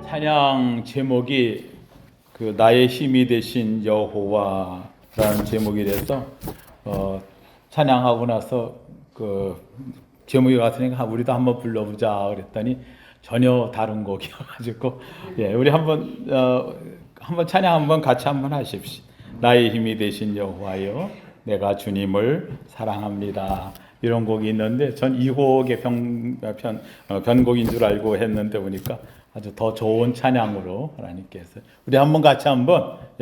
찬양 제목이 그 나의 힘이 되신 여호와라는 제목이라서 찬양하고 나서 그 제목이 같으니까 우리도 한번 불러보자 그랬더니 전혀 다른 곡이어가지고 우리 한번 찬양 한번 같이 한번 하십시오. 나의 힘이 되신 여호와여 내가 주님을 사랑합니다. 이런 곡이 있는데 전 이 곡의 변곡인 줄 알고 했는데 보니까 아주 더 좋은 찬양으로 하나님께서 우리 한번 같이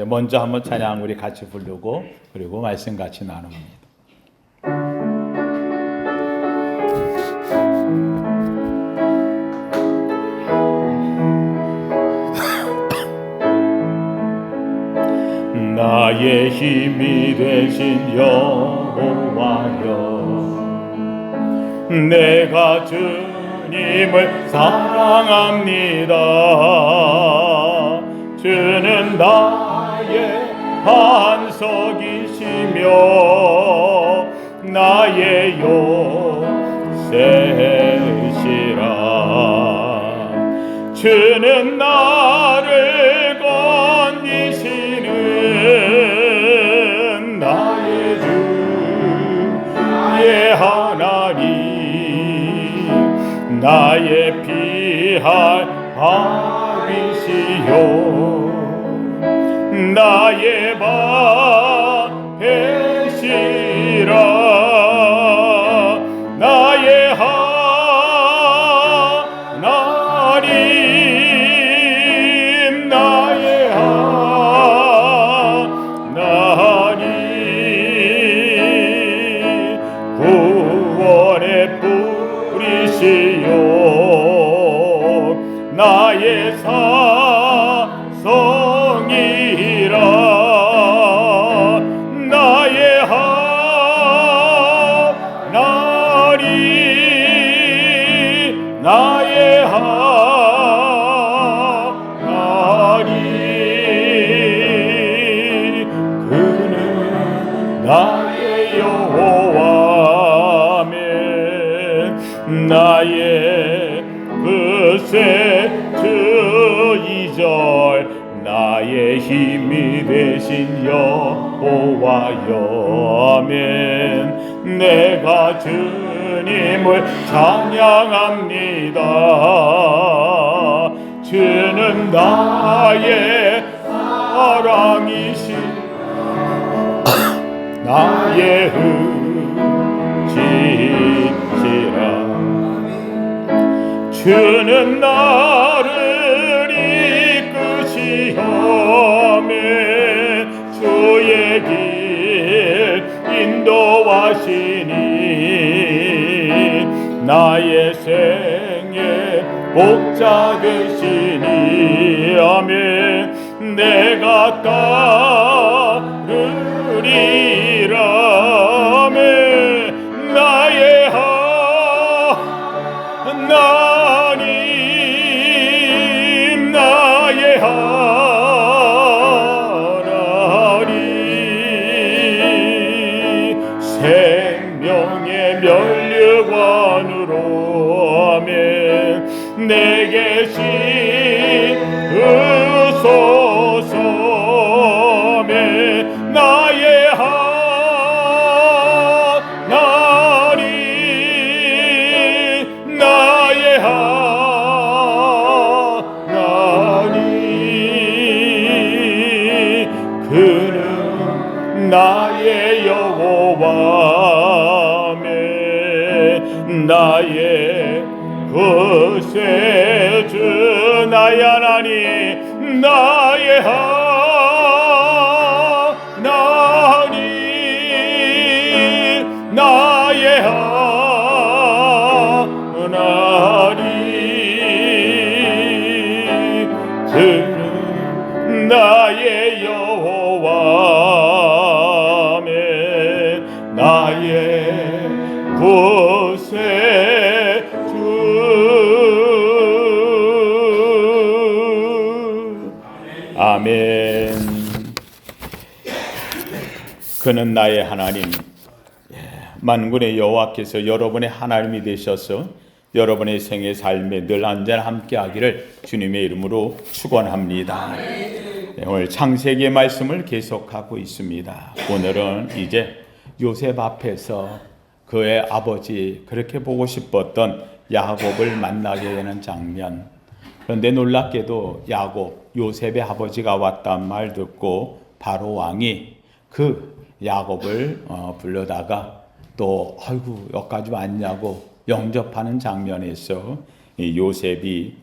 먼저 한번 찬양 우리 같이 부르고 그리고 말씀 같이 나눕니다. 나의 힘이 되신 여호와여 내가 주님을 사랑합니다. 주는 나의 반석이시며 나의 요새시라. 주는 나를 건지시는 나의 주 나의 하나님 나의 피할 아비시요 나의 방패시라 나의 하나님 나의 하나님 구원의 뿌리시요 나의 사성이라 나의 하나님 나의 하나님 그는 나의 여호와며 나의 그새 주 2절 나의 힘이 되신 여호와여 아멘 내가 주님을 찬양합니다. 주는 나의 사랑이신 나의 흠지시라 주는 나를 이끄시오며 주의 길 인도하시니 나의 생애 복자 되시니 아멘 내가 따르리라 아멘 나의 하나님 나의 하나님 생명의 면류관으로 아멘 내게 씌우소서 아멘 나의 하나님 나의 하나님 그는 나의 여호와며 나의 구세주 나의 하나님 나의 하나님 나의 하나님 그는 나의 여호와며 나의 구세주 아멘 그는 나의 하나님 만군의 여호와께서 여러분의 하나님이 되셔서 여러분의 생의 삶에 늘 언제나 함께하기를 주님의 이름으로 축원합니다. 네, 오늘 창세기의 말씀을 계속하고 있습니다. 오늘은 이제 요셉 앞에서 그의 아버지 그렇게 보고 싶었던 야곱을 만나게 되는 장면. 그런데 놀랍게도 야곱, 요셉의 아버지가 왔단 말 듣고 바로 왕이 그 야곱을 불러다가 또 아이고 여기까지 왔냐고 영접하는 장면에서 이 요셉이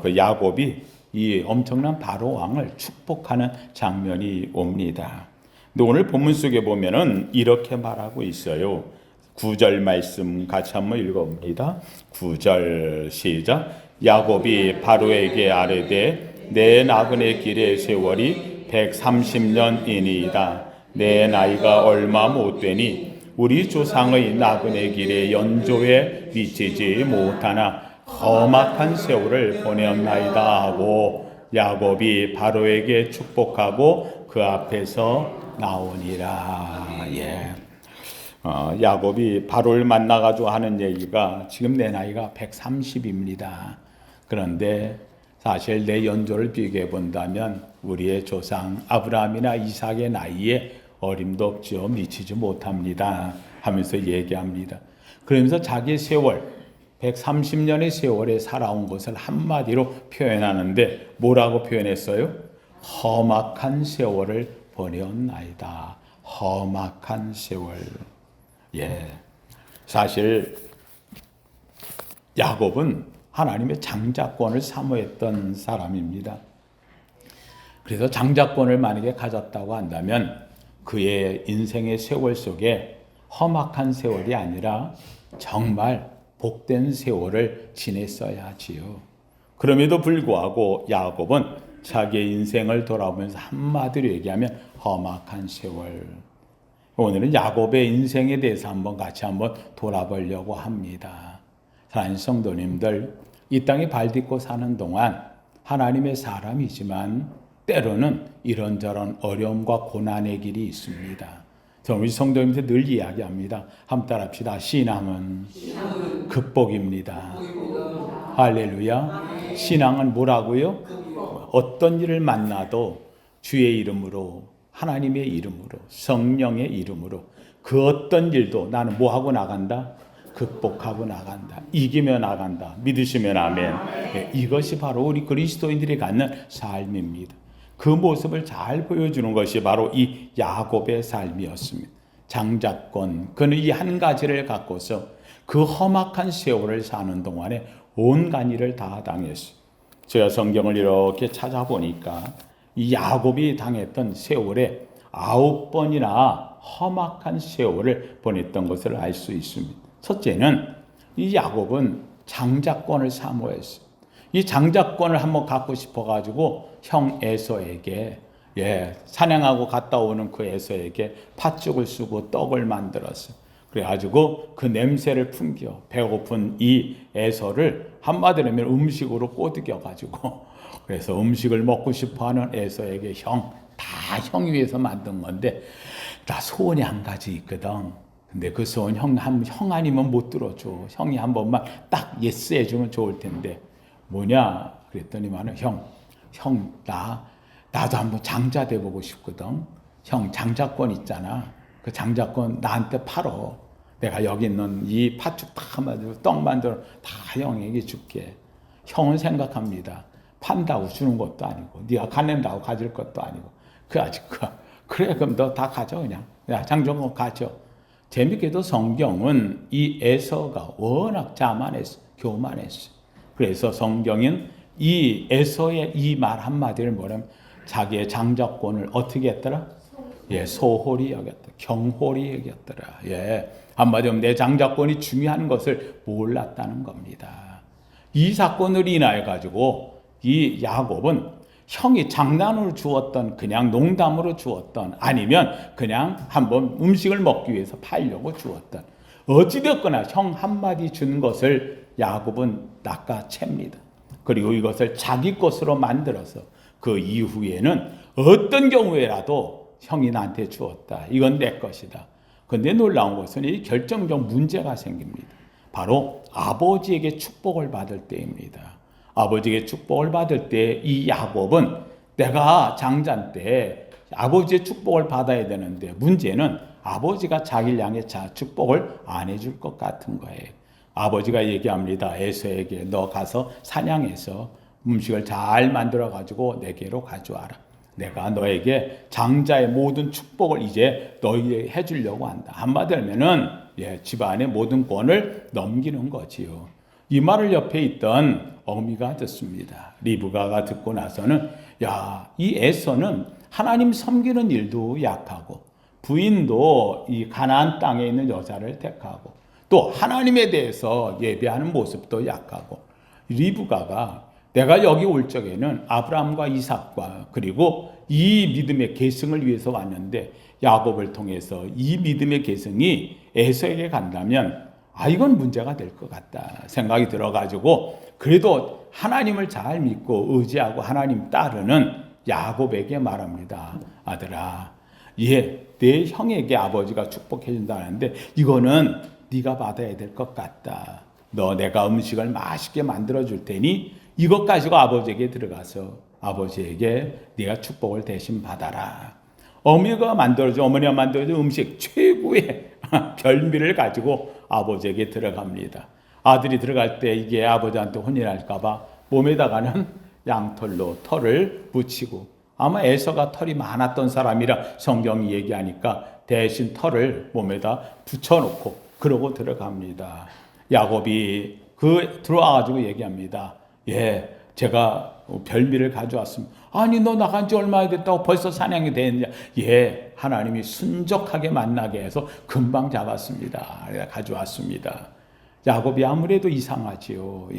그 야곱이 이 엄청난 바로 왕을 축복하는 장면이 옵니다. 근데 오늘 본문 속에 보면은 이렇게 말하고 있어요. 9절 말씀 같이 한번 읽어봅니다. 9절 시작. 야곱이 바로에게 아뢰되 내 나그네 길의 세월이 130년이니이다. 내 나이가 얼마 못 되니 우리 조상의 나그네 길의 연조에 미치지 못하나 험악한 세월을 보내었나이다 하고 야곱이 바로에게 축복하고 그 앞에서 나오니라. 야곱이 바로를 만나가지고 하는 얘기가 지금 내 나이가 130입니다. 그런데 사실 내 연조를 비교해 본다면 우리의 조상 아브라함이나 이삭의 나이에 어림도 없죠. 미치지 못합니다 하면서 얘기합니다. 그러면서 자기의 세월 130년의 세월에 살아온 것을 한마디로 표현하는데 뭐라고 표현했어요? 험악한 세월을 보내었나이다. 험악한 세월. 사실 야곱은 하나님의 장자권을 사모했던 사람입니다. 그래서 장자권을 만약에 가졌다고 한다면 그의 인생의 세월 속에 험악한 세월이 아니라 정말 복된 세월을 지냈어야 하지요. 그럼에도 불구하고 야곱은 자기의 인생을 돌아보면서 한마디로 얘기하면 험악한 세월. 오늘은 야곱의 인생에 대해서 같이 한번 돌아보려고 합니다. 사랑하는 성도님들, 이 땅에 발 딛고 사는 동안 하나님의 사람이지만 때로는 이런저런 어려움과 고난의 길이 있습니다. 저는 우리 성도님들 늘 이야기합니다. 한번 따라합시다. 신앙은 극복입니다. 할렐루야. 신앙은 뭐라고요? 어떤 일을 만나도 주의 이름으로, 하나님의 이름으로, 성령의 이름으로 그 어떤 일도 나는 뭐하고 나간다? 극복하고 나간다. 이기며 나간다. 믿으시면 아멘. 이것이 바로 우리 그리스도인들이 갖는 삶입니다. 그 모습을 잘 보여주는 것이 바로 이 야곱의 삶이었습니다. 장자권, 그는 이 한 가지를 갖고서 그 험악한 세월을 사는 동안에 온갖 일을 다 당했어요. 제가 성경을 이렇게 찾아보니까 이 야곱이 당했던 세월에 9번이나 험악한 세월을 보냈던 것을 알 수 있습니다. 첫째는 이 야곱은 장자권을 사모했어요. 이 장자권을 한번 갖고 싶어가지고 형 에서에게 사냥하고 갔다 오는 그 에서에게 팥죽을 쓰고 떡을 만들었어요. 그래가지고 그 냄새를 풍겨 배고픈 이 에서를 한마디로 하면 음식으로 꼬드겨가지고 그래서 음식을 먹고 싶어하는 에서에게 다 형이 위해서 만든 건데 나 소원이 한 가지 있거든. 근데 그 소원 형 아니면 못 들어줘. 형이 한 번만 딱 예스 해주면 좋을 텐데 뭐냐 그랬더니만은 나도 한번 장자 돼보고 싶거든. 형 장자권 있잖아. 그 장자권 나한테 팔어. 내가 여기 있는 이 팥죽 다 만들고 떡 만들어 다 형에게 줄게. 형은 생각합니다. 판다고 주는 것도 아니고 네가 가낸다고 가질 것도 아니고 그래 그럼 너 다 가져 그냥. 야 장정권 가져. 재밌게도 성경은 이 에서가 워낙 자만했어. 교만했어. 그래서 성경은 이 에서의 이 말 한마디를 뭐냐면 자기의 장자권을 어떻게 했더라? 소홀히 여겼다. 경홀히 여겼더라. 한마디로 내 장자권이 중요한 것을 몰랐다는 겁니다. 이 사건을 인하여 가지고 이 야곱은 형이 장난으로 주었던 그냥 농담으로 주었던 아니면 그냥 한번 음식을 먹기 위해서 팔려고 주었던 어찌되었거나 형 한마디 준 것을 야곱은 낚아챕니다. 그리고 이것을 자기 것으로 만들어서 그 이후에는 어떤 경우에라도 형이 나한테 주었다. 이건 내 것이다. 그런데 놀라운 것은 이 결정적 문제가 생깁니다. 바로 아버지에게 축복을 받을 때입니다. 아버지에게 축복을 받을 때 이 야곱은 내가 장자인 때 아버지의 축복을 받아야 되는데 문제는 아버지가 자기를 향해 축복을 안 해줄 것 같은 거예요. 아버지가 얘기합니다. 에서에게 너 가서 사냥해서 음식을 잘 만들어 가지고 내게로 가져와라. 내가 너에게 장자의 모든 축복을 이제 너희에게 해주려고 한다. 한마디로 하면은 집안의 모든 권을 넘기는 거지요. 이 말을 옆에 있던 어미가 듣습니다. 리브가가 듣고 나서는 이 에서는 하나님 섬기는 일도 약하고 부인도 이 가나안 땅에 있는 여자를 택하고 또 하나님에 대해서 예배하는 모습도 약하고 리브가가 내가 여기 올 적에는 아브라함과 이삭과 그리고 이 믿음의 계승을 위해서 왔는데 야곱을 통해서 이 믿음의 계승이 에서에게 간다면 이건 문제가 될 것 같다 생각이 들어가지고 그래도 하나님을 잘 믿고 의지하고 하나님 따르는 야곱에게 말합니다. 아들아, 내 형에게 아버지가 축복해 준다는데 이거는 네가 받아야 될 것 같다. 내가 음식을 맛있게 만들어 줄 테니 이것 가지고 아버지에게 들어가서 아버지에게 네가 축복을 대신 받아라. 어머니가 만들어준 음식 최고의 별미를 가지고 아버지에게 들어갑니다. 아들이 들어갈 때 이게 아버지한테 혼인할까 봐 몸에다가는 양털로 털을 붙이고 아마 에서가 털이 많았던 사람이라 성경이 얘기하니까 대신 털을 몸에다 붙여놓고 그러고 들어갑니다. 야곱이 들어와가지고 얘기합니다. 제가 별미를 가져왔습니다. 아니 너 나간 지 얼마나 됐다고 벌써 사냥이 됐냐. 하나님이 순적하게 만나게 해서 금방 잡았습니다. 가져왔습니다. 야곱이 아무래도 이상하지요.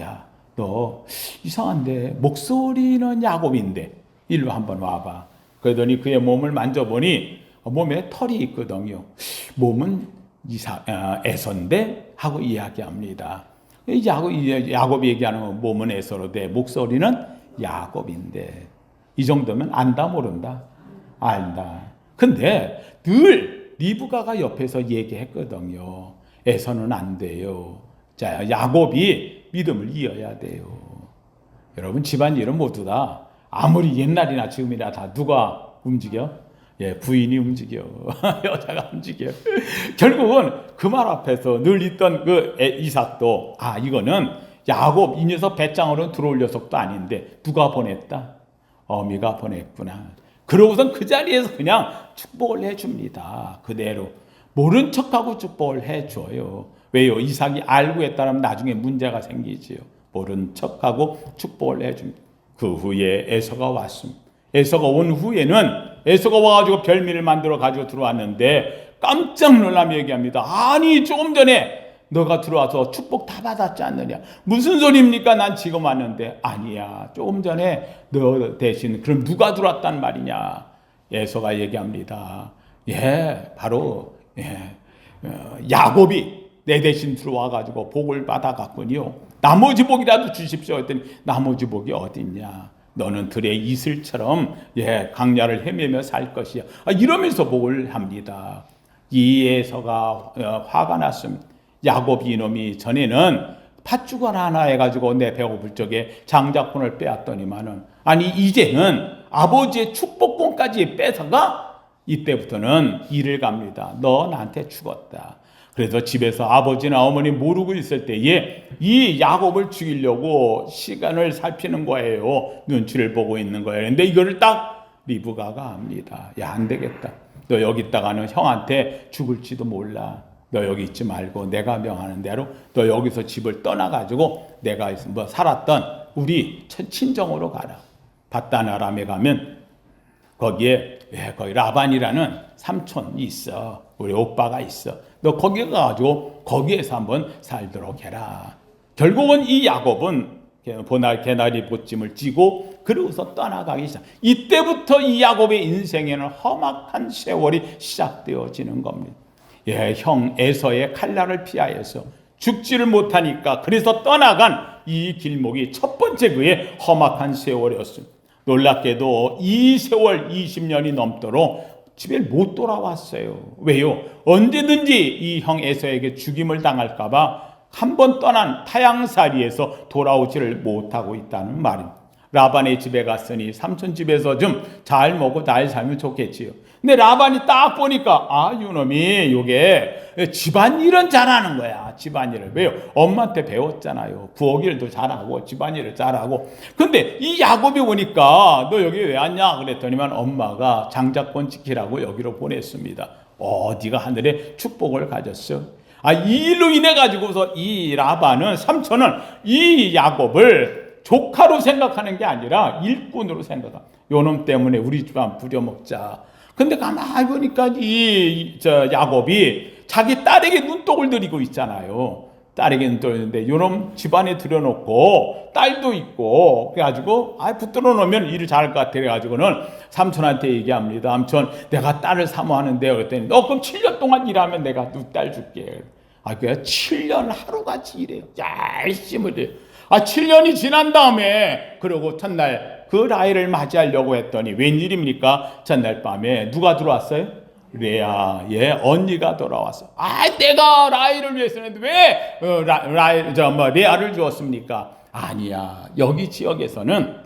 너 이상한데 목소리는 야곱인데 일로 한번 와봐. 그러더니 그의 몸을 만져보니 몸에 털이 있거든요. 몸은 에서인데 하고 이야기합니다. 야곱이 얘기하는 몸은 에서로되 목소리는 야곱인데 이 정도면 안다 모른다? 안다. 근데 늘 리브가가 옆에서 얘기했거든요. 에서는 안 돼요. 자, 야곱이 믿음을 이어야 돼요. 여러분 집안일은 모두 다 아무리 옛날이나 지금이나 다 누가 움직여? 부인이 움직여. 여자가 움직여. 결국은 그 말 앞에서 늘 있던 이삭도 이거는 야곱 이 녀석 배짱으로 들어올 녀석도 아닌데 누가 보냈다? 어미가 보냈구나. 그러고선 그 자리에서 그냥 축복을 해줍니다. 그대로 모른 척하고 축복을 해줘요. 왜요? 이삭이 알고 했다면 나중에 문제가 생기지요. 모른 척하고 축복을 해줍니다. 그 후에 에서가 왔습니다. 에서가 온 후에는 에서가 와가지고 별미를 만들어 가지고 들어왔는데 깜짝 놀라며 얘기합니다. 아니 조금 전에 너가 들어와서 축복 다 받았지 않느냐. 무슨 소리입니까? 난 지금 왔는데. 아니야. 조금 전에 너 대신 그럼 누가 들어왔단 말이냐. 에서가 얘기합니다. 바로 야곱이 내 대신 들어와가지고 복을 받아갔군요. 나머지 복이라도 주십시오 했더니 나머지 복이 어디 있냐. 너는 들의 이슬처럼 강야를 헤매며 살 것이야. 이러면서 복을 합니다. 이 에서가 화가 났습니다. 야곱이 이놈이 전에는 팥죽을 하나 해가지고 내 배고플 적에 장자권을 빼앗더니만은 이제는 아버지의 축복권까지 뺏어가 이때부터는 일을 갑니다. 너 나한테 죽었다. 그래서 집에서 아버지나 어머니 모르고 있을 때에 이 야곱을 죽이려고 시간을 살피는 거예요. 눈치를 보고 있는 거예요. 근데 이거를 딱 리브가가 합니다. 안 되겠다. 너 여기 있다가는 형한테 죽을지도 몰라. 너 여기 있지 말고 내가 명하는 대로 너 여기서 집을 떠나가지고 내가 살았던 우리 친정으로 가라. 바단 아람에 가면 거기에 거기 라반이라는 삼촌이 있어. 우리 오빠가 있어. 너 거기 가가지고 거기에서 한번 살도록 해라. 결국은 이 야곱은 개나리 보찜을 찌고 그러고서 떠나가기 시작. 이때부터 이 야곱의 인생에는 험악한 세월이 시작되어지는 겁니다. 형 에서의 칼날을 피하여서 죽지를 못하니까 그래서 떠나간 이 길목이 첫 번째 그의 험악한 세월이었습니다. 놀랍게도 이 세월 20년이 넘도록 집에 못 돌아왔어요. 왜요? 언제든지 이 형 에서에게 죽임을 당할까 봐 한 번 떠난 타향살이에서 돌아오지를 못하고 있다는 말입니다. 라반의 집에 갔으니 삼촌 집에서 좀 잘 먹고 잘 살면 좋겠지요. 근데 라반이 딱 보니까 이놈이 요게 집안일은 잘하는 거야. 집안일을. 왜요? 엄마한테 배웠잖아요. 부엌일도 잘하고 집안일을 잘하고. 근데 이 야곱이 보니까 너 여기 왜 왔냐 그랬더니만 엄마가 장자권 지키라고 여기로 보냈습니다. 네가 하늘에 축복을 가졌어. 이 일로 인해 가지고서 이 라반은 삼촌은 이 야곱을 조카로 생각하는 게 아니라 일꾼으로 생각합니다. 요놈 때문에 우리 집안 부려먹자. 근데 가만히 보니까 야곱이 자기 딸에게 눈독을 들이고 있잖아요. 딸에게 눈독을 들이는데 요놈 집안에 들여놓고 딸도 있고 그래가지고 붙들어 놓으면 일을 잘할 것 같아. 그래가지고는 삼촌한테 얘기합니다. 삼촌 내가 딸을 사모하는데 그랬더니 너 그럼 7년 동안 일하면 내가 너 딸 줄게. 그래 7년 하루같이 일해요. 열심히 해요. 7년이 지난 다음에 그러고 첫날 그 라헬을 맞이하려고 했더니 웬일입니까? 첫날 밤에 누가 들어왔어요? 레아의 언니가 돌아왔어. 내가 라헬을 위해서 했는데 왜 레아를 주었습니까? 아니야. 여기 지역에서는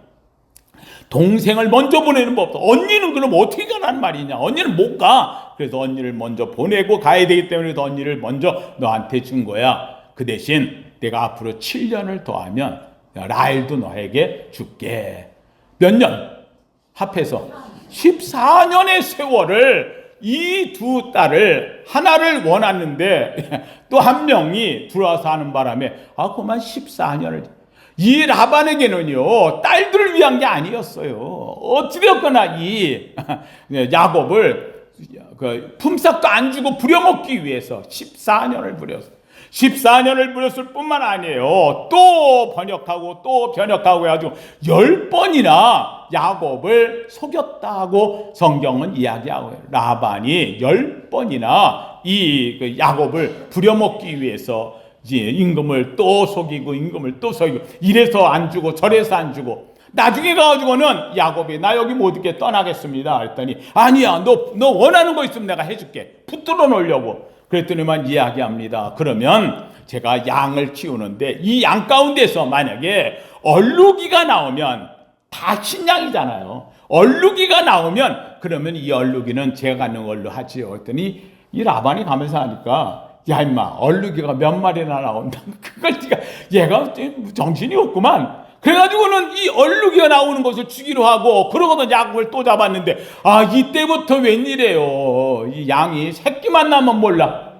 동생을 먼저 보내는 법 없어. 언니는 그럼 어떻게 가란 말이냐? 언니는 못 가. 그래서 언니를 먼저 보내고 가야 되기 때문에 언니를 먼저 너한테 준 거야. 그 대신 내가 앞으로 7년을 더하면 라헬도 너에게 줄게. 몇 년? 합해서 14년의 세월을 이 두 딸을 하나를 원하는데 또 한 명이 들어와서 하는 바람에 그만 14년을 이 라반에게는요 딸들을 위한 게 아니었어요. 어찌되었거나 이 야곱을 품삯도 안 주고 부려먹기 위해서 14년을 부렸어요. 14년을 부렸을 뿐만 아니에요. 또 번역하고 또 변역하고 해가지고 10번이나 야곱을 속였다고 성경은 이야기하고 해요. 라반이 10번이나 이 야곱을 부려먹기 위해서 임금을 또 속이고 임금을 또 속이고 이래서 안 주고 저래서 안 주고 나중에 가가지고는 야곱이 나 여기 못 있게 떠나겠습니다 그랬더니 아니야 너 원하는 거 있으면 내가 해줄게 붙들어 놓으려고 그랬더니만 이야기합니다. 그러면 제가 양을 키우는데 이 양 가운데서 만약에 얼룩이가 나오면 다 신양이잖아요. 얼룩이가 나오면 그러면 이 얼룩이는 제가 갖는 걸로 하지요. 그랬더니 이 라반이 가면서 하니까 야 임마 얼룩이가 몇 마리나 나온다. 그걸 얘가 정신이 없구만. 그래가지고는 이 얼룩이가 나오는 것을 주기로 하고 그러고는 야곱을 또 잡았는데 이때부터 웬일이에요. 이 양이 새끼만 나면 몰라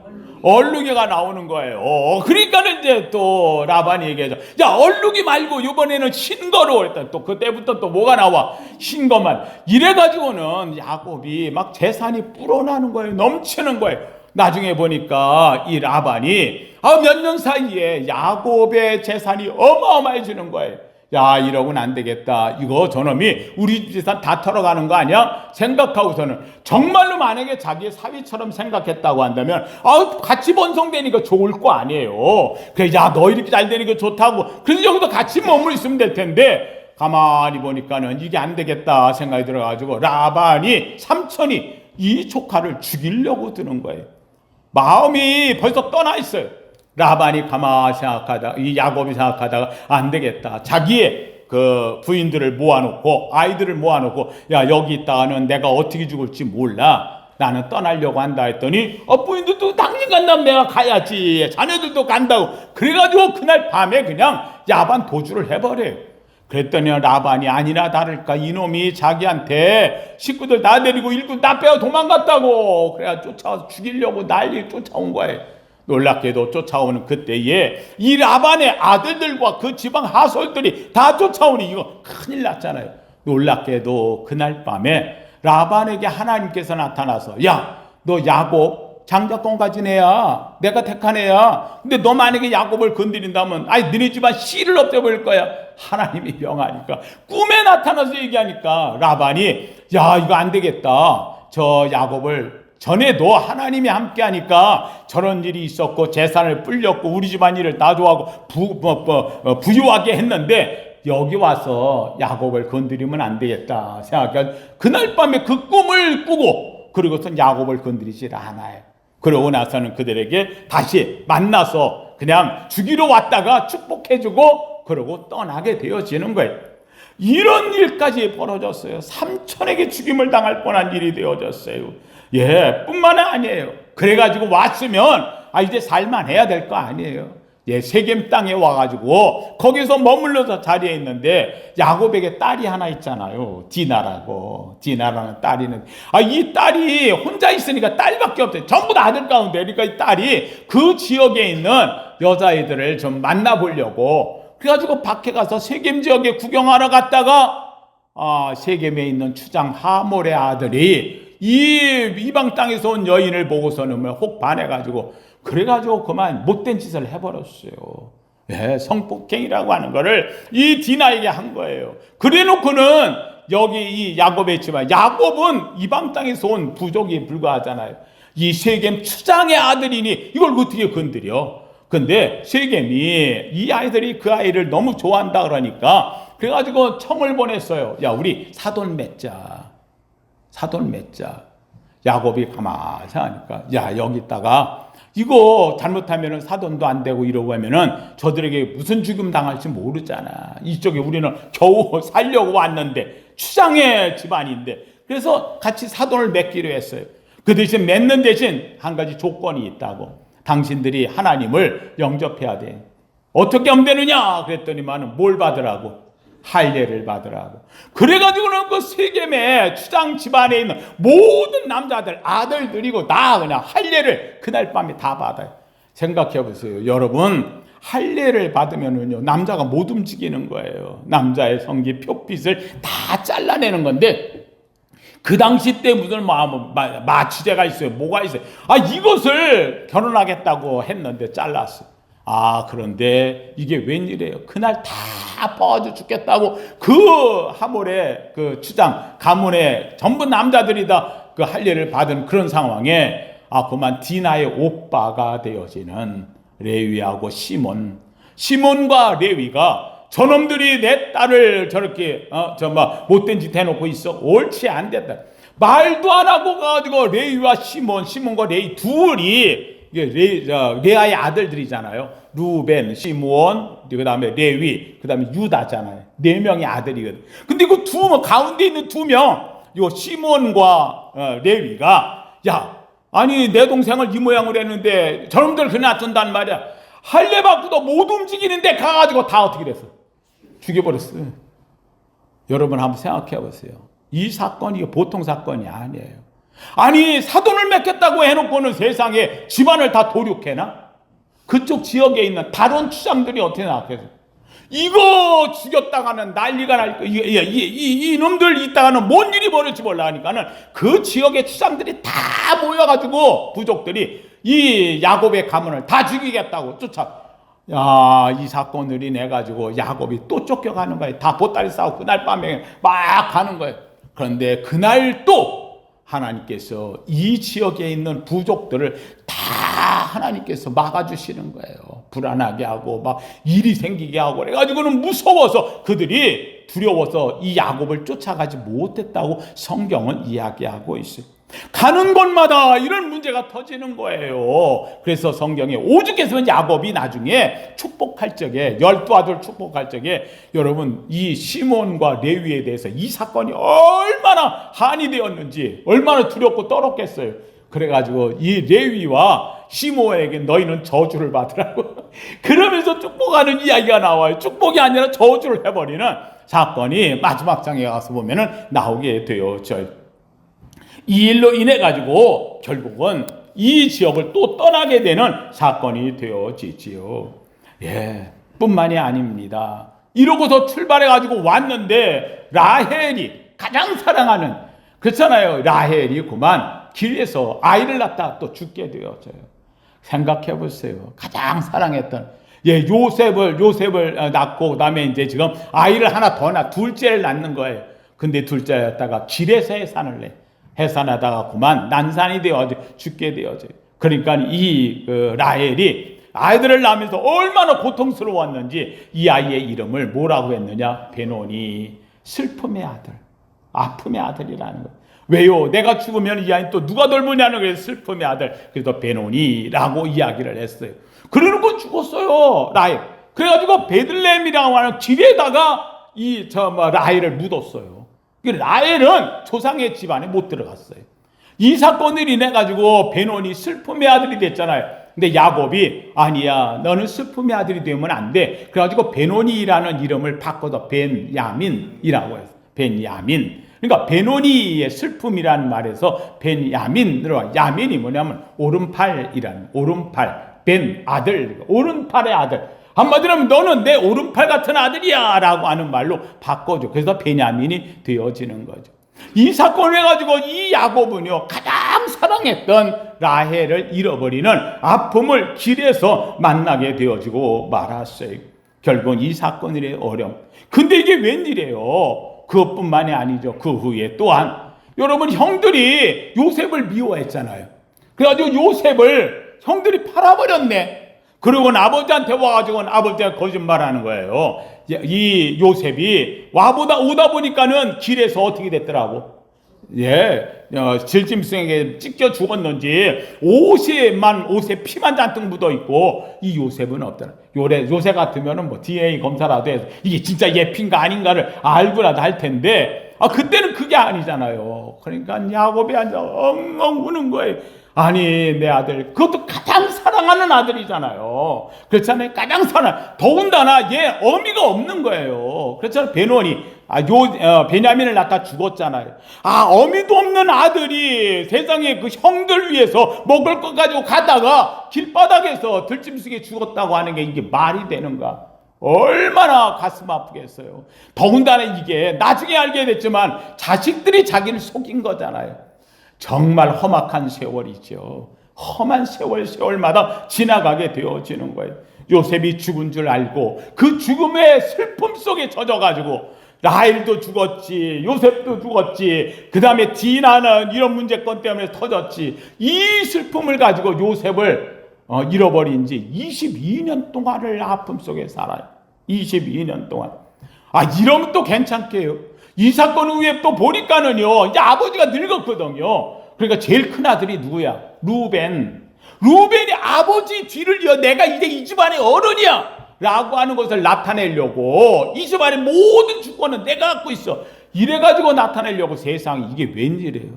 얼룩이가 나오는 거예요. 그러니까는 이제 또 라반이 얘기하죠. 야 얼룩이 말고 이번에는 흰거로 그랬다. 또 그때부터 또 뭐가 나와 흰거만 이래가지고는 야곱이 막 재산이 불어나는 거예요. 넘치는 거예요. 나중에 보니까 이 라반이 몇 년 사이에 야곱의 재산이 어마어마해지는 거예요. 야 이러고는 안 되겠다. 이거 저놈이 우리 재산 다 털어가는 거 아니야? 생각하고서는 정말로 만약에 자기의 사위처럼 생각했다고 한다면 같이 번성되니까 좋을 거 아니에요. 그래 너 이렇게 잘 되니까 좋다고 그래서 여기도 같이 머물러 있으면 될 텐데 가만히 보니까는 이게 안 되겠다 생각이 들어가지고 라반이 삼촌이 이 조카를 죽이려고 드는 거예요. 마음이 벌써 떠나 있어요. 라반이 가만히 생각하다가 이 야곱이 생각하다가 안 되겠다. 자기의 그 부인들을 모아놓고 아이들을 모아놓고 야 여기 있다가는 내가 어떻게 죽을지 몰라. 나는 떠나려고 한다 했더니 부인들도 당연히 간다면 내가 가야지. 자녀들도 간다고. 그래가지고 그날 밤에 그냥 야반 도주를 해버려요. 그랬더니 라반이 아니나 다를까 이놈이 자기한테 식구들 다 데리고 일꾼 다 빼어 도망갔다고. 그래야 쫓아와서 죽이려고 난리 쫓아온 거예요. 놀랍게도 쫓아오는 그때에 이 라반의 아들들과 그 지방 하솔들이 다 쫓아오니 이거 큰일 났잖아요. 놀랍게도 그날 밤에 라반에게 하나님께서 나타나서 야, 너 야곱 장자권 가진 애야. 내가 택한 애야. 근데 너 만약에 야곱을 건드린다면 너네 집안 씨를 없애버릴 거야. 하나님이 명하니까 꿈에 나타나서 얘기하니까 라반이 야 이거 안 되겠다. 저 야곱을 전에도 하나님이 함께하니까 저런 일이 있었고 재산을 불렸고 우리 집안 일을 다 좋아하고 부유하게 했는데 여기 와서 야곱을 건드리면 안 되겠다 생각하니까 그날 밤에 그 꿈을 꾸고 그리고선 야곱을 건드리질 않아요. 그러고 나서는 그들에게 다시 만나서 그냥 주기로 왔다가 축복해주고 그러고 떠나게 되어지는 거예요. 이런 일까지 벌어졌어요. 삼촌에게 죽임을 당할 뻔한 일이 되어졌어요. 예, 뿐만 아니에요. 그래가지고 왔으면 이제 살만해야 될 거 아니에요. 예, 세겜 땅에 와가지고 거기서 머물러서 자리에 있는데 야곱에게 딸이 하나 있잖아요. 디나라고. 디나라는 딸이 있는데 이 딸이 혼자 있으니까 딸밖에 없어요. 전부 다 아들 가운데. 그러니까 이 딸이 그 지역에 있는 여자애들을 좀 만나보려고 그래가지고 밖에 가서 세겜 지역에 구경하러 갔다가 세겜에 있는 추장 하몰의 아들이 이 이방 땅에서 온 여인을 보고서는 혹 반해가지고 그래가지고 그만 못된 짓을 해버렸어요. 예, 성폭행이라고 하는 거를 이 디나에게 한 거예요. 그래놓고는 여기 이 야곱의 집안, 야곱은 이방 땅에서 온 부족이 불과하잖아요. 이 세겜 추장의 아들이니 이걸 어떻게 건드려? 근데 세겜이 이 아이들이 그 아이를 너무 좋아한다 그러니까 그래가지고 청을 보냈어요. 야, 우리 사돈 맺자. 사돈 맺자. 야곱이 가만히 생각하니까 야, 여기다가 이거 잘못하면은 사돈도 안 되고 이러고 하면은 저들에게 무슨 죽임 당할지 모르잖아. 이쪽에 우리는 겨우 살려고 왔는데 추장의 집안인데 그래서 같이 사돈을 맺기로 했어요. 그 대신 맺는 대신 한 가지 조건이 있다고. 당신들이 하나님을 영접해야 돼. 어떻게 하면 되느냐? 그랬더니만은 뭘 받으라고? 할례를 받으라고. 그래가지고는 그 세겜의 추장 집안에 있는 모든 남자들, 아들들이고 다 그냥 할례를 그날 밤에 다 받아요. 생각해 보세요. 여러분, 할례를 받으면은요, 남자가 못 움직이는 거예요. 남자의 성기, 표핏을 다 잘라내는 건데, 그 당시 때 무슨 마취제가 있어요. 뭐가 있어요. 이것을 결혼하겠다고 했는데 잘랐어요. 그런데 이게 웬일이에요. 그날 다 퍼져 죽겠다고 그 하몰의 그 추장, 가문의 전부 남자들이 다 그 할례를 받은 그런 상황에 그만 디나의 오빠가 되어지는 레위하고 시몬과 레위가 저놈들이 내 딸을 저렇게 못된 짓 해놓고 있어. 옳지 안 됐다. 말도 안 하고 가지고 레위와 시몬과 레위 둘이 레아의 아들들이잖아요. 루벤, 시므온, 그 다음에 레위, 그 다음에 유다잖아요. 4명의 아들이거든. 근데 그 가운데 있는 2명, 요 시므온과 레위가 내 동생을 이 모양으로 했는데 저놈들 그냥 놔둔단 말이야. 할례 받고도 못 움직이는데 가가지고 다 어떻게 됐어? 죽여버렸어요. 여러분 한번 생각해 보세요. 이 사건이 보통 사건이 아니에요. 사돈을 맺겠다고 해놓고는 세상에 집안을 다 도륙해나? 그쪽 지역에 있는 다른 추장들이 어떻게 나왔겠어요? 이거 죽였다가는 난리가 날 거예요. 이놈들 있다가는 뭔 일이 벌어질지 몰라 하니까는 그 지역의 추장들이 다 모여가지고 부족들이 이 야곱의 가문을 다 죽이겠다고 이 사건을 인해가지고 야곱이 또 쫓겨가는 거예요. 다 보따리 싸우고 그날 밤에 막 가는 거예요. 그런데 그날 또 하나님께서 이 지역에 있는 부족들을 다 하나님께서 막아주시는 거예요. 불안하게 하고 막 일이 생기게 하고 그래가지고는 무서워서 그들이 두려워서 이 야곱을 쫓아가지 못했다고 성경은 이야기하고 있어요. 가는 곳마다 이런 문제가 터지는 거예요. 그래서 성경에 오죽해서 야곱이 나중에 축복할 적에 12아들 축복할 적에 여러분 이 시몬과 레위에 대해서 이 사건이 얼마나 한이 되었는지 얼마나 두렵고 떨었겠어요. 그래가지고 이 레위와 시므온에게 너희는 저주를 받으라고 그러면서 축복하는 이야기가 나와요. 축복이 아니라 저주를 해버리는 사건이 마지막 장에 가서 보면은 나오게 되어져요. 이 일로 인해 가지고 결국은 이 지역을 또 떠나게 되는 사건이 되어지지요. 뿐만이 아닙니다. 이러고서 출발해 가지고 왔는데 라헬이 가장 사랑하는 그렇잖아요. 라헬이 그만 길에서 아이를 낳다 또 죽게 되어져요. 생각해 보세요. 가장 사랑했던 요셉을 낳고 그다음에 이제 지금 아이를 하나 더 둘째를 낳는 거예요. 근데 둘째였다가 길에서 해산하다가 그만 난산이 되어 죽게 되어져요. 그러니까 이 라헬이 아이들을 낳으면서 얼마나 고통스러웠는지 이 아이의 이름을 뭐라고 했느냐? 베노니, 슬픔의 아들, 아픔의 아들이라는 거예요. 왜요? 내가 죽으면 이 아이 또 누가 돌보냐는 그래서 슬픔의 아들. 그래서 베노니라고 이야기를 했어요. 그러고 죽었어요. 라헬. 그래가지고 베들레헴이라고 하는 길에다가 라헬을 묻었어요. 라헬은 조상의 집안에 못 들어갔어요. 이 사건을 인해 가지고 베노니 슬픔의 아들이 됐잖아요. 근데 야곱이 아니야, 너는 슬픔의 아들이 되면 안 돼. 그래가지고 베노니라는 이름을 바꿔서 벤야민이라고 했어요. 벤야민. 그러니까 베노니의 슬픔이라는 말에서 벤야민으로, 야민이 뭐냐면 오른팔이라는, 오른팔, 벤 아들, 오른팔의 아들. 한마디로 하면 너는 내 오른팔 같은 아들이야 라고 하는 말로 바꿔줘. 그래서 베냐민이 되어지는 거죠. 이 사건을 해가지고 이 야곱은요, 가장 사랑했던 라헬을 잃어버리는 아픔을 길에서 만나게 되어지고 말았어요. 결국은 이 사건의 어려움. 근데 이게 웬일이에요? 그것뿐만이 아니죠. 그 후에 또한 여러분, 형들이 요셉을 미워했잖아요. 그래가지고 요셉을 형들이 팔아버렸네. 그리고 아버지한테 와가지고 아버지가 거짓말하는 거예요. 이 요셉이 오다 보니까는 길에서 어떻게 됐더라고? 질짐승에게 찢겨 죽었는지 옷에 피만 잔뜩 묻어 있고 이 요셉은 없더라. 요새 같으면은 뭐 DNA 검사라도 해서 이게 진짜 얘 피인가 아닌가를 알고라도 할 텐데, 그때는 그게 아니잖아요. 그러니까 야곱이 앉아 엉엉 우는 거예요. 아니, 내 아들, 그것도 가장 사랑하는 아들이잖아요. 그렇잖아요. 가장 더군다나 얘 어미가 없는 거예요. 그렇잖아요. 베냐민을 낳다 죽었잖아요. 어미도 없는 아들이 세상에 그 형들 위해서 먹을 것 가지고 가다가 길바닥에서 들짐승에 죽었다고 하는 게 이게 말이 되는가? 얼마나 가슴 아프겠어요. 더군다나 이게 나중에 알게 됐지만 자식들이 자기를 속인 거잖아요. 정말 험악한 세월이죠. 험한 세월마다 지나가게 되어지는 거예요. 요셉이 죽은 줄 알고 그 죽음의 슬픔 속에 젖어가지고 라헬도 죽었지, 요셉도 죽었지, 그 다음에 디나는 이런 문제건 때문에 터졌지. 이 슬픔을 가지고 요셉을 잃어버린 지 22년 동안을 아픔 속에 살아요. 22년 동안. 이러면 또 괜찮게요. 이 사건 후에 또 보니까는요, 이제 아버지가 늙었거든요. 그러니까 제일 큰 아들이 누구야? 루벤이 아버지 뒤를 이어 내가 이제 이 집안의 어른이야 라고 하는 것을 나타내려고, 이 집안의 모든 주권은 내가 갖고 있어, 이래가지고 나타내려고 세상에 이게 웬일이에요?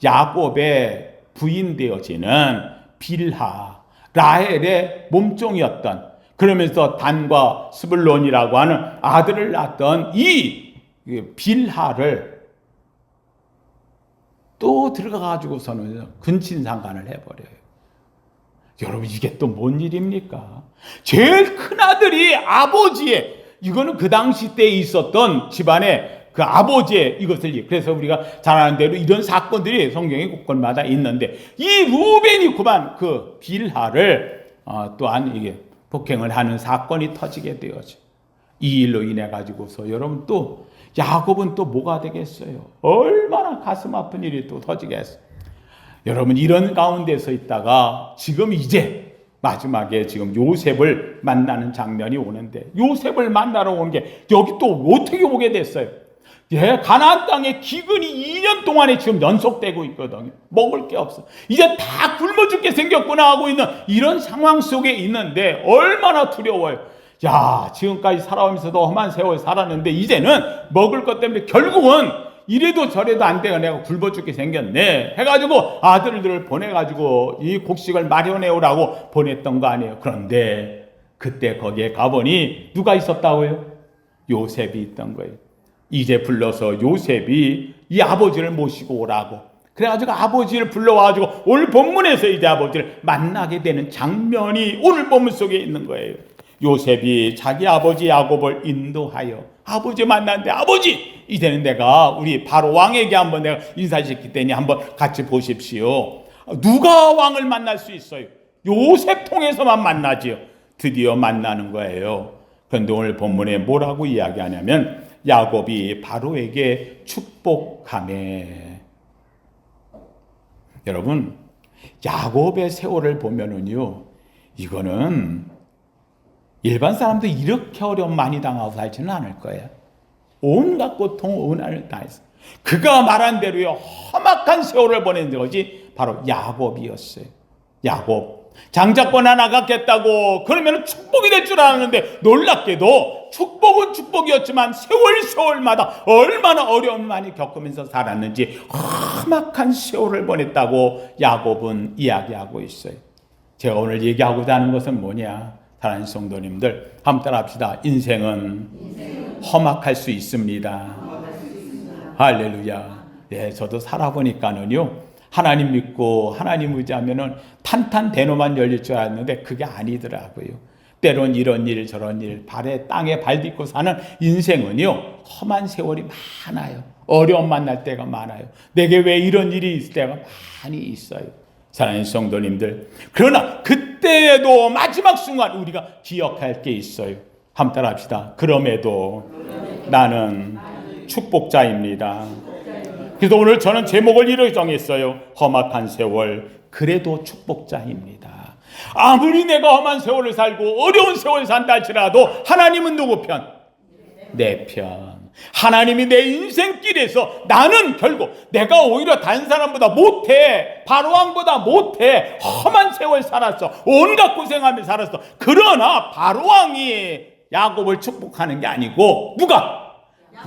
야곱의 부인 되어지는 빌하, 라헬의 몸종이었던, 그러면서 단과 스불론이라고 하는 아들을 낳았던 이 빌하를 또 들어가가지고서는 근친상간을 해버려요. 여러분, 이게 또 뭔 일입니까? 제일 큰 아들이 아버지의, 이거는 그 당시 때에 있었던 집안의 그 아버지의 이것을, 그래서 우리가 잘 아는 대로 이런 사건들이 성경의 곳곳마다 있는데, 이 루벤이 그만 그 빌하를 또한 이게 폭행을 하는 사건이 터지게 되어져. 이 일로 인해 가지고서 여러분 또 야곱은 또 뭐가 되겠어요? 얼마나 가슴 아픈 일이 또 터지겠어요. 여러분, 이런 가운데서 있다가 지금 이제 마지막에 지금 요셉을 만나는 장면이 오는데, 요셉을 만나러 온 게 여기 또 어떻게 오게 됐어요? 가나안 땅에 기근이 2년 동안에 지금 연속되고 있거든요. 먹을 게 없어. 이제 다 굶어 죽게 생겼구나 하고 있는 이런 상황 속에 있는데 얼마나 두려워요. 지금까지 살아오면서도 험한 세월 살았는데 이제는 먹을 것 때문에 결국은 이래도 저래도 안 돼요. 내가 굶어 죽게 생겼네 해가지고 아들들을 보내가지고 이 곡식을 마련해 오라고 보냈던 거 아니에요. 그런데 그때 거기에 가보니 누가 있었다고요? 요셉이 있던 거예요. 이제 불러서 요셉이 이 아버지를 모시고 오라고, 그래가지고 아버지를 불러와가지고 오늘 본문에서 이제 아버지를 만나게 되는 장면이 오늘 본문 속에 있는 거예요. 요셉이 자기 아버지 야곱을 인도하여 아버지 만났는데, 아버지, 이제는 내가 우리 바로 왕에게 한번 내가 인사시킬 테니 한번 같이 보십시오. 누가 왕을 만날 수 있어요? 요셉 통해서만 만나지요. 드디어 만나는 거예요. 그런데 오늘 본문에 뭐라고 이야기하냐면, 야곱이 바로에게 축복하매. 여러분, 야곱의 세월을 보면은요, 이거는 일반 사람도 이렇게 어려움 많이 당하고 살지는 않을 거예요. 온갖 고통, 온한을 다했어. 그가 말한 대로요 험악한 세월을 보낸 것이 바로 야곱이었어요. 야곱 장자권 하나 갖겠다고 그러면 축복이 될 줄 알았는데 놀랍게도 축복은 축복이었지만 세월마다 얼마나 어려움을 많이 겪으면서 살았는지 험악한 세월을 보냈다고 야곱은 이야기하고 있어요. 제가 오늘 얘기하고자 하는 것은 뭐냐, 사랑하는 성도님들 한번 따라합시다. 인생은 험악할 수 있습니다. 할렐루야. 네, 저도 살아보니까는요 하나님 믿고 하나님 의지하면은 탄탄대로만 열릴 줄 알았는데 그게 아니더라고요. 때론 이런 일 저런 일 발에 땅에 발 딛고 사는 인생은요 험한 세월이 많아요. 어려움 만날 때가 많아요. 내게 왜 이런 일이 있을 때가 많이 있어요. 사랑하는 성도님들, 그러나 그때에도 마지막 순간 우리가 기억할 게 있어요. 한번 따라합시다. 그럼에도 나는 축복자입니다. 그래서 오늘 저는 제목을 이렇게 정했어요. 험악한 세월, 그래도 축복자입니다. 아무리 내가 험한 세월을 살고 어려운 세월을 산다 할지라도 하나님은 누구 편? 내 편. 하나님이 내 인생길에서 나는 결국 내가 오히려 다른 사람보다 못해, 바로왕보다 못해, 험한 세월 살았어, 온갖 고생하며 살았어. 그러나 바로왕이 야곱을 축복하는 게 아니고 누가?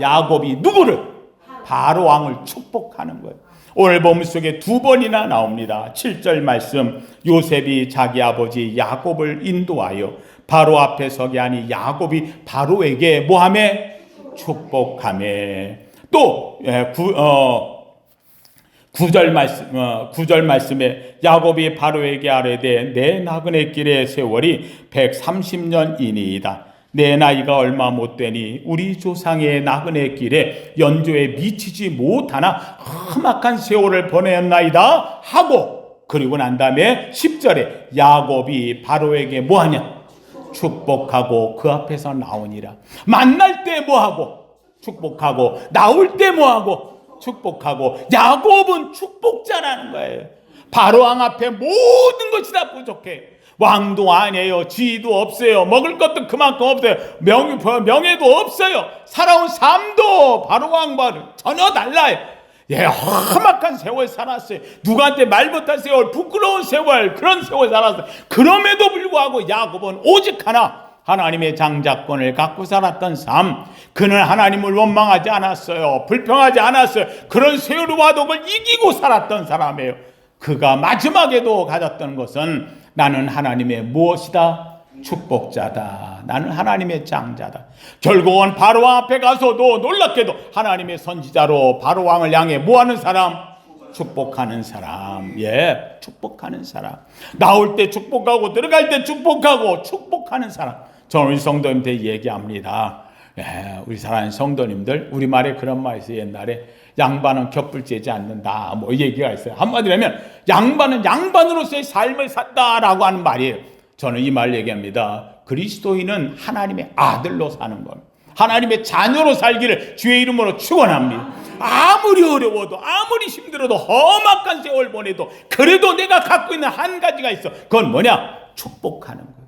야곱이 누구를? 바로왕을 축복하는 거예요. 오늘 본문 속에 두 번이나 나옵니다. 7절 말씀, 요셉이 자기 아버지 야곱을 인도하여 바로 앞에 서게 하니 야곱이 바로에게 뭐하매? 축복하매. 또 9절 말씀에 야곱이 바로에게 아뢰되 내 나그네 길의 세월이 130년이니이다. 내 나이가 얼마 못 되니 우리 조상의 나그네 길에 연조에 미치지 못하나 험악한 세월을 보냈나이다 하고, 그리고 난 다음에 10절에 야곱이 바로에게 뭐하냐? 축복하고 그 앞에서 나오니라. 만날 때 뭐하고? 축복하고, 나올 때 뭐하고? 축복하고. 야곱은 축복자라는 거예요. 바로왕 앞에 모든 것이 다 부족해. 왕도 아니에요. 지위도 없어요. 먹을 것도 그만큼 없어요. 명예도 없어요. 살아온 삶도 바로왕과 전혀 달라요. 예, 험악한 세월 살았어요. 누구한테 말 못할 세월, 부끄러운 세월, 그런 세월 살았어요. 그럼에도 불구하고 야곱은 오직 하나, 하나님의 장자권을 갖고 살았던 삶. 그는 하나님을 원망하지 않았어요. 불평하지 않았어요. 그런 세월과 독을 이기고 살았던 사람이에요. 그가 마지막에도 가졌던 것은 나는 하나님의 무엇이다? 축복자다. 나는 하나님의 장자다. 결국은 바로왕 앞에 가서도 놀랍게도 하나님의 선지자로 바로왕을 향해 뭐하는 사람? 축복하는 사람. 예, 축복하는 사람. 나올 때 축복하고 들어갈 때 축복하고 축복하는 사람. 저는 우리 성도님들 얘기합니다. 예, 우리 사랑하는 성도님들, 우리말에 그런 말이 있어요. 옛날에 양반은 겹불 째지 않는다, 뭐 얘기가 있어요. 한마디로 하면 양반은 양반으로서의 삶을 산다라고 하는 말이에요. 저는 이 말 얘기합니다. 그리스도인은 하나님의 아들로 사는 겁니다. 하나님의 자녀로 살기를 주의 이름으로 축원합니다. 아무리 어려워도 아무리 힘들어도 험악한 세월 보내도 그래도 내가 갖고 있는 한 가지가 있어. 그건 뭐냐? 축복하는 거예요.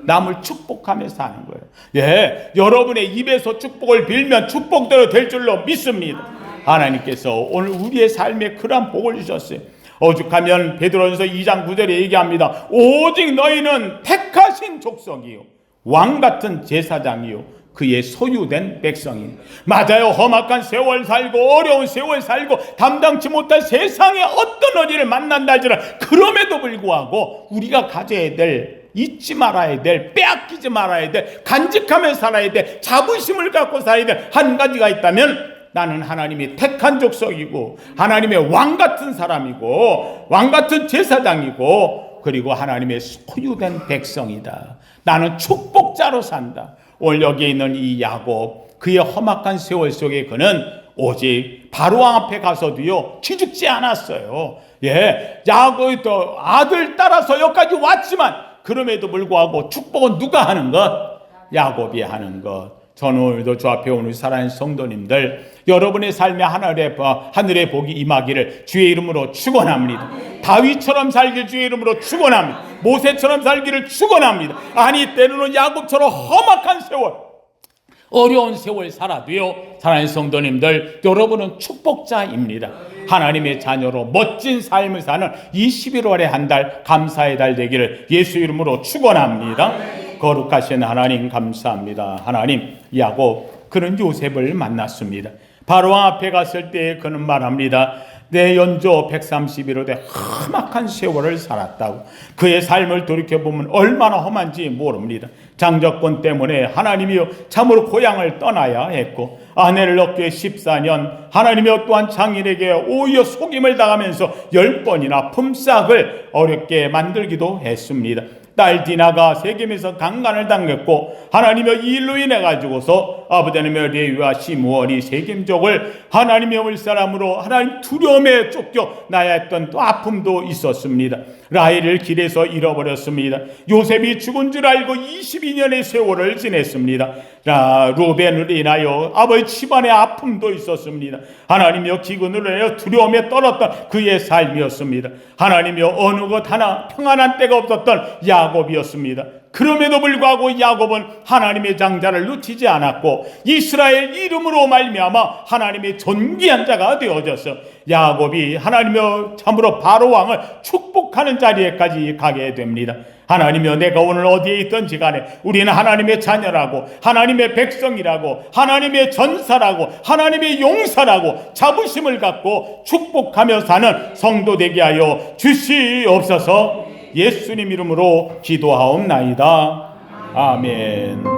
남을 축복하며 사는 거예요. 예, 여러분의 입에서 축복을 빌면 축복대로 될 줄로 믿습니다. 하나님께서 오늘 우리의 삶에 그러한 복을 주셨어요. 오죽하면 베드로전서 2장 9절에 얘기합니다. 오직 너희는 택하신 족속이요 왕같은 제사장이요 그의 소유된 백성이. 맞아요. 험악한 세월 살고 어려운 세월 살고 담당치 못할 세상의 어떤 어디를 만난다 할지라 그럼에도 불구하고 우리가 가져야 될, 잊지 말아야 될, 빼앗기지 말아야 될, 간직하며 살아야 될, 자부심을 갖고 살아야 될 한 가지가 있다면 나는 하나님이 택한 족속이고 하나님의 왕같은 사람이고 왕같은 제사장이고 그리고 하나님의 소유된 백성이다. 나는 축복자로 산다. 오늘 여기에 있는 이 야곱, 그의 험악한 세월 속에 그는 오직 바로왕 앞에 가서도요 기죽지 않았어요. 예, 야곱의 또 아들 따라서 여기까지 왔지만 그럼에도 불구하고 축복은 누가 하는 것? 야곱이 하는 것. 저는 오늘도 주 앞에 오는 사랑하는 성도님들, 여러분의 삶에 하늘의 복이 임하기를 주의 이름으로 축원합니다. 다윗처럼 살길 주의 이름으로 축원합니다. 모세처럼 살기를 축원합니다. 아니 때로는 야곱처럼 험악한 세월, 어려운 세월 살아도요, 사랑하는 성도님들, 여러분은 축복자입니다. 하나님의 자녀로 멋진 삶을 사는 이 11월의 한 달, 감사의 달 되기를 예수 이름으로 축원합니다. 거룩하신 하나님 감사합니다. 하나님, 야곱 그는 요셉을 만났습니다. 바로왕 앞에 갔을 때 그는 말합니다. 내 연조 131호대 험악한 세월을 살았다고. 그의 삶을 돌이켜보면 얼마나 험한지 모릅니다. 장정권 때문에 하나님이여 참으로 고향을 떠나야 했고, 아내를 얻기에 14년, 하나님이여 또한 장인에게 오히려 속임을 당하면서 10번이나 품삯을 어렵게 만들기도 했습니다. 딸 디나가 세겜에서 강간을 당했고, 하나님의 이 일로 인해 가지고서 아버지 하나님의 레위와 시므온이 세겜족을 하나님의 물사람으로 하나님 두려움에 쫓겨 나야 했던 또 아픔도 있었습니다. 라헬을 길에서 잃어버렸습니다. 요셉이 죽은 줄 알고 22년의 세월을 지냈습니다. 루벤을 인하여 아버지 집안의 아픔도 있었습니다. 하나님이여 기근으로 인하여 두려움에 떨었던 그의 삶이었습니다. 하나님이여 어느 것 하나 평안한 때가 없었던 야곱이었습니다. 그럼에도 불구하고 야곱은 하나님의 장자를 놓치지 않았고 이스라엘 이름으로 말미암아 하나님의 존귀한 자가 되어져서 야곱이 하나님이여 참으로 바로 왕을 축복하는 자리에까지 가게 됩니다. 하나님이여 내가 오늘 어디에 있든지 간에 우리는 하나님의 자녀라고, 하나님의 백성이라고, 하나님의 전사라고, 하나님의 용사라고 자부심을 갖고 축복하며 사는 성도 되게 하여 주시옵소서. 예수님 이름으로 기도하옵나이다. 아멘.